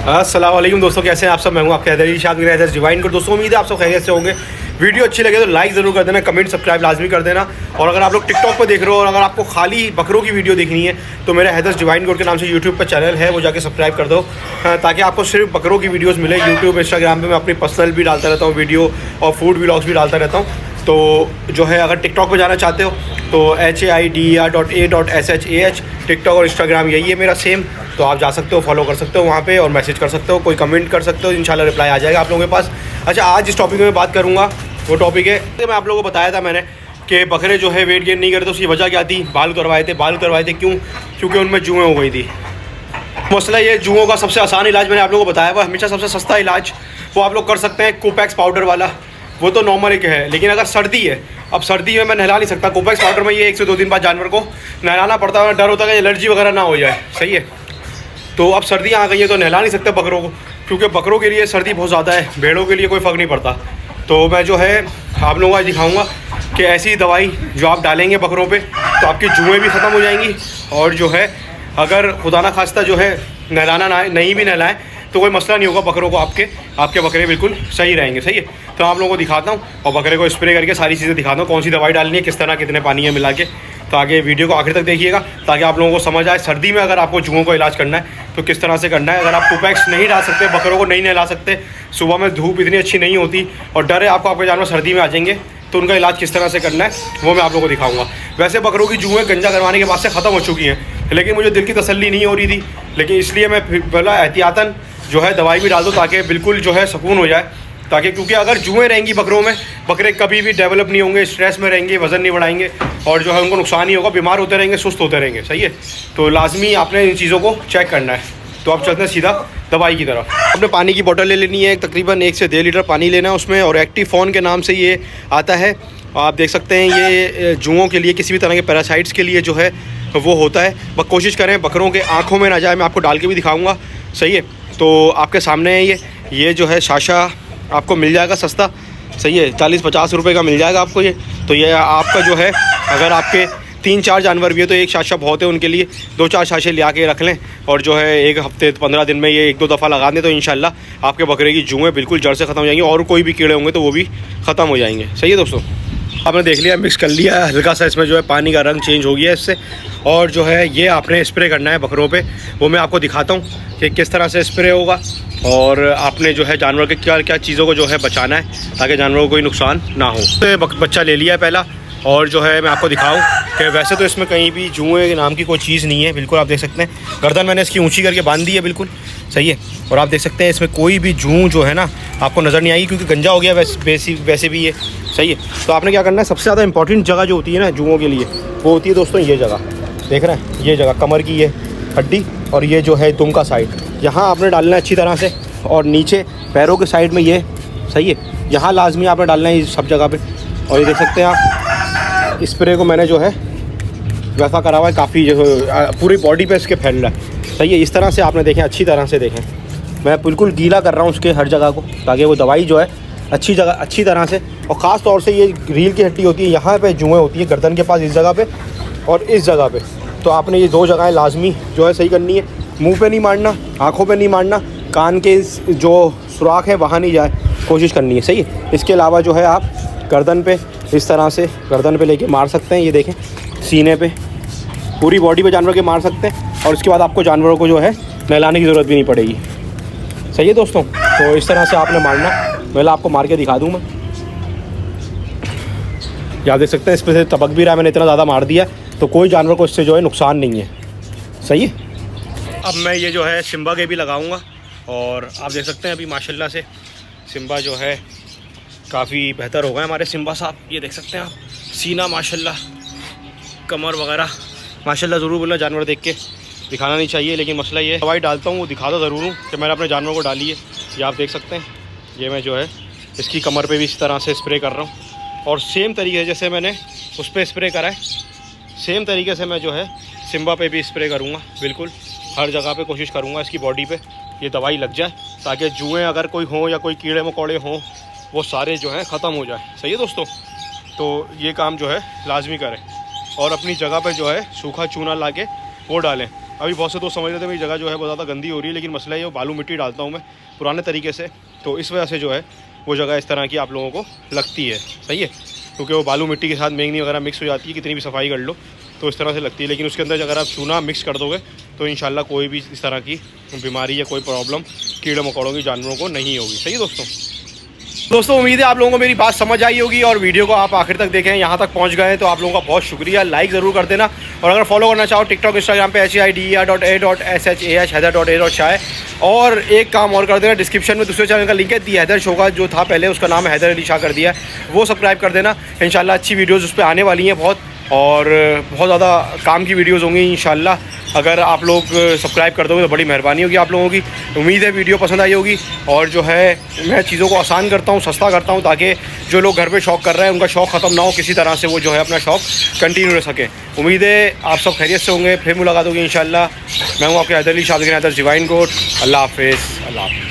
अस्सलाम वालेकुम दोस्तों, कैसे हैं आप सब। मैं हूं आपके हैदर शाद हैदर डिवाइन को। दोस्तों उम्मीद है आप सब खैरियत से होंगे। वीडियो अच्छी लगे तो लाइक ज़रूर कर देना, कमेंट सब्सक्राइब लाजमी कर देना। और अगर आप लोग टिकटॉक पर देख रहे हो और अगर आपको खाली बकरों की वीडियो देखनी है तो मेरे हैदर डिवाइन कोड के नाम से यूट्यूब पर चैनल है, वो जाके सब्सक्राइब कर दो ताकि आपको सिर्फ बकरों की वीडियोस मिले। यूट्यूब इंस्टाग्राम पे मैं अपनी पर्सनल भी डालता रहता हूँ वीडियो और फूड व्लॉग्स भी डालता रहता हूँ। तो जो है अगर टिकटॉक पर जाना चाहते हो तो HAIDER.A.SHAH टिकटॉक और इंस्टाग्राम यही है मेरा सेम। तो आप जा सकते हो, फॉलो कर सकते हो वहाँ पे और मैसेज कर सकते हो, कोई कमेंट कर सकते हो, इंशाल्लाह रिप्लाई आ जाएगा आप लोगों के पास। अच्छा, आज जिस टॉपिक में बात करूँगा वो टॉपिक है, मैं आप लोगों को बताया था मैंने कि बकरे जो है वेट गेन नहीं करते। उसकी वजह क्या थी? बाल उतरवाए थे। क्यों? क्योंकि उनमें जुएँ हो गई थी। मसला ये, जुओं का सबसे आसान इलाज मैंने आप लोगों को बताया हुआ, हमेशा सबसे सस्ता इलाज वो आप लोग कर सकते हैं, कोपैक्स पाउडर वाला। वो तो नॉर्मल एक है, लेकिन अगर सर्दी है, अब सर्दी में मैं नहला नहीं सकता। कोपैक्स पाउडर में ये 1 से 2 दिन बाद जानवर को नहलाना पड़ता है, डर होता है कि एलर्जी वगैरह ना हो जाए। सही है, तो अब सर्दियाँ आ गई है तो नहला नहीं सकते बकरों को, क्योंकि बकरों के लिए सर्दी बहुत ज़्यादा है, भेड़ों के लिए कोई फ़र्क नहीं पड़ता। तो मैं जो है आप लोगों को आज दिखाऊँगा कि ऐसी दवाई जो आप डालेंगे बकरों पर तो आपकी जुएँ भी ख़त्म हो जाएंगी। और जो है अगर खुदा ना खास्ता जो है नहलाना नहीं भी नहलाएं तो कोई मसला नहीं होगा बकरों को, आपके बकरे बिल्कुल सही रहेंगे। सही है, तो आप लोगों को दिखाता हूँ और बकरे को स्प्रे करके सारी चीज़ें दिखाता हूँ, कौन सी दवाई डालनी है, किस तरह कितने पानी है मिला के। तो आगे वीडियो को आखिर तक देखिएगा ताकि आप लोगों को समझ आए सर्दी में अगर आपको जुओं को इलाज करना है तो किस तरह से करना है। अगर आप कोपैक्स नहीं डाल सकते, बकरों को नहीं नहला सकते, सुबह में धूप इतनी अच्छी नहीं होती और डर है आपको आपके जानवर सर्दी में आ जाएंगे, तो उनका इलाज किस तरह से करना है वो मैं आप लोगों को दिखाऊंगा। वैसे बकरों की जुएँ गंजा करवाने के बाद से ख़त्म हो चुकी हैं, लेकिन मुझे दिल की तसल्ली नहीं हो रही थी, लेकिन इसलिए मैं बोला एहतियातन जो है दवाई भी डाल दो ताकि बिल्कुल जो है सुकून हो जाए। ताकि क्योंकि अगर जुएँ रहेंगी बकरों में, बकरे कभी भी डेवलप नहीं होंगे, स्ट्रेस में रहेंगे, वज़न नहीं बढ़ाएंगे और जो है उनको नुकसान ही होगा, बीमार होते रहेंगे, सुस्त होते रहेंगे। सही है, तो लाजमी आपने इन चीज़ों को चेक करना है। तो आप चलते हैं सीधा दवाई की तरफ। आपने पानी की बोतल ले लेनी है, तकरीबन 1 से 1.5 लीटर पानी लेना है उसमें, और एक्टिफॉन के नाम से ये आता है। आप देख सकते हैं ये जुओं के लिए, किसी भी तरह के पैरासाइट्स के लिए जो है वो होता है। बस कोशिश करें बकरों के आँखों में ना जाए, मैं आपको डाल के भी दिखाऊँगा। सही है, तो आपके सामने है ये जो है शाशा आपको मिल जाएगा सस्ता। सही है, 40-50 रुपये का मिल जाएगा आपको ये। तो ये आपका जो है अगर आपके 3-4 जानवर भी है तो एक शाशा बहुत है उनके लिए, 2-4 शाशे ले आके रख लें और जो है 1 हफ्ते 15 दिन में ये 1-2 दफ़ा लगा दें तो इंशाल्लाह आपके बकरे की जुएँ बिल्कुल जड़ से ख़त्म हो जाएंगी और कोई भी कीड़े होंगे तो वो भी ख़त्म हो जाएंगे। सही है दोस्तों, आपने देख लिया, मिक्स कर लिया, हल्का सा इसमें जो है पानी का रंग चेंज हो गया इससे। और जो है ये आपने स्प्रे करना है बकरों पे, वो मैं आपको दिखाता हूँ कि किस तरह से स्प्रे होगा और आपने जो है जानवर के क्या क्या चीज़ों को जो है बचाना है ताकि जानवरों को कोई नुकसान ना हो। तो बच्चा ले लिया है पहला, और जो है मैं आपको दिखाऊं कि वैसे तो इसमें कहीं भी जुएँ नाम की कोई चीज़ नहीं है, बिल्कुल आप देख सकते हैं। गर्दन मैंने इसकी ऊंची करके बांध दी है बिल्कुल। सही है, और आप देख सकते हैं इसमें कोई भी जूँ जो है ना आपको नज़र नहीं आएगी क्योंकि गंजा हो गया वैसे भी ये। सही है, तो आपने क्या करना है, सबसे ज़्यादा इंपॉर्टेंट जगह जो होती है ना जुओं के लिए वो होती है दोस्तों ये जगह, देख रहे हैं, ये जगह कमर की ये हड्डी और ये जो है दुम का साइड, यहाँ आपने डालना है अच्छी तरह से। और नीचे पैरों के साइड में ये, सही है, यहाँ लाजमी आपने डालना है सब जगह पे। और ये देख सकते हैं आप, स्प्रे को मैंने जो है वैसा करा हुआ है, काफ़ी जो पूरी बॉडी पे इसके फैल रहा है। सही है, इस तरह से आपने देखें, अच्छी तरह से देखें, मैं बिल्कुल गीला कर रहा हूँ उसके हर जगह को ताकि वो दवाई जो है अच्छी तरह से। और ख़ास तौर से ये रील की हड्डी होती है, यहाँ पे जुएँ होती है गर्दन के पास, इस जगह पे और इस जगह पे। तो आपने ये 2 जगहें लाजमी जो है सही करनी है। मुंह पे नहीं मारना, आँखों पे नहीं मारना, कान के जो सुराख है वहाँ नहीं जाए, कोशिश करनी है। सही है, इसके अलावा जो है आप गर्दन पे इस तरह से गर्दन पे लेके मार सकते हैं, ये देखें, सीने पे, पूरी बॉडी पे जानवर के मार सकते हैं। और उसके बाद आपको जानवरों को जो है नहलाने की ज़रूरत भी नहीं पड़ेगी। सही है दोस्तों, तो इस तरह से आपने मारना। पहले आपको मार के दिखा दूँ मैं, यहाँ देख सकते हैं इस पर से टपक भी रहा है, मैंने इतना ज़्यादा मार दिया तो कोई जानवर को इससे जो है नुकसान नहीं है। सही है, अब मैं ये जो है सिम्बा के भी लगाऊंगा और आप देख सकते हैं अभी माशाल्लाह से सिम्बा जो है काफ़ी बेहतर हो गए हमारे सिम्बा साहब। ये देख सकते हैं आप, सीना माशाल्लाह, कमर वगैरह माशाल्लाह। ज़रूर बोलना जानवर देख के दिखाना नहीं चाहिए, लेकिन मसला ये दवाई डालता हूँ वो दिखाता ज़रूर हूँ कि मैंने अपने जानवर को डाली है। ये आप देख सकते हैं, ये मैं जो है इसकी कमर पे भी इस तरह से स्प्रे कर रहा हूँ और सेम तरीके से जैसे मैंने उस पर स्प्रे करा है, सेम तरीके से मैं जो है सिम्बा पे भी स्प्रे करूँगा। बिल्कुल हर जगह पे कोशिश करूँगा इसकी बॉडी पे ये दवाई लग जाए ताकि जुएँ अगर कोई हों या कोई कीड़े मकोड़े हों वो सारे जो हैं ख़त्म हो जाए। सही है दोस्तों, तो ये काम जो है लाजमी करें और अपनी जगह पे जो है सूखा चूना ला के वो डालें अभी बहुत से दोस्त समझ रहे थे मेरी जगह जो है बहुत ज़्यादा गंदी हो रही है, लेकिन मसला ये वो बालू मिट्टी डालता हूँ मैं पुराने तरीके से, तो इस वजह से जो है वो जगह इस तरह की आप लोगों को लगती है। सही है, क्योंकि वो बालू मिट्टी के साथ मैंगनी वगैरह मिक्स हो जाती है, कितनी भी सफाई कर लो तो इस तरह से लगती है। लेकिन उसके अंदर अगर आप चूना मिक्स कर दोगे तो इंशाल्लाह कोई भी इस तरह की बीमारी या कोई प्रॉब्लम कीड़े मकोड़ों की जानवरों को नहीं होगी। सही है दोस्तों, उम्मीद है आप लोगों को मेरी बात समझ आई होगी और वीडियो को आप आखिर तक देखें, यहाँ तक पहुँच गए तो आप लोगों का बहुत शुक्रिया। लाइक ज़रूर कर देना, और अगर फॉलो करना चाहो टिकटॉक इंस्टाग्राम पे HIDER.A.SHAH। और एक काम और कर देना, डिस्क्रिप्शन में दूसरे चैनल का लिंक है, दी हैदर शो का जो था पहले, उसका नाम हैदर अली शाह कर दिया है, वो सब्सक्राइब कर देना। इंशाल्लाह अच्छी वीडियोज़ उस पर आने वाली हैं बहुत, और बहुत ज़्यादा काम की वीडियोज़ होंगी इंशाल्लाह। अगर आप लोग सब्सक्राइब कर दोगे तो बड़ी मेहरबानी होगी आप लोगों की। उम्मीद है वीडियो पसंद आई होगी, और जो है मैं चीज़ों को आसान करता हूँ, सस्ता करता हूँ, ताकि जो लोग घर पे शौक़ कर रहे हैं उनका शौक़ ख़त्म ना हो, किसी तरह से वो जो है अपना शौक़ कंटिन्यू रह सके। उम्मीद है आप सब खैरियत से होंगे, फिर मुलाकात होगी इंशाल्लाह। मैं हूँ आपके हैदर अली शाह, हैदर डिवाइन कोट। अल्लाह हाफ़िज़।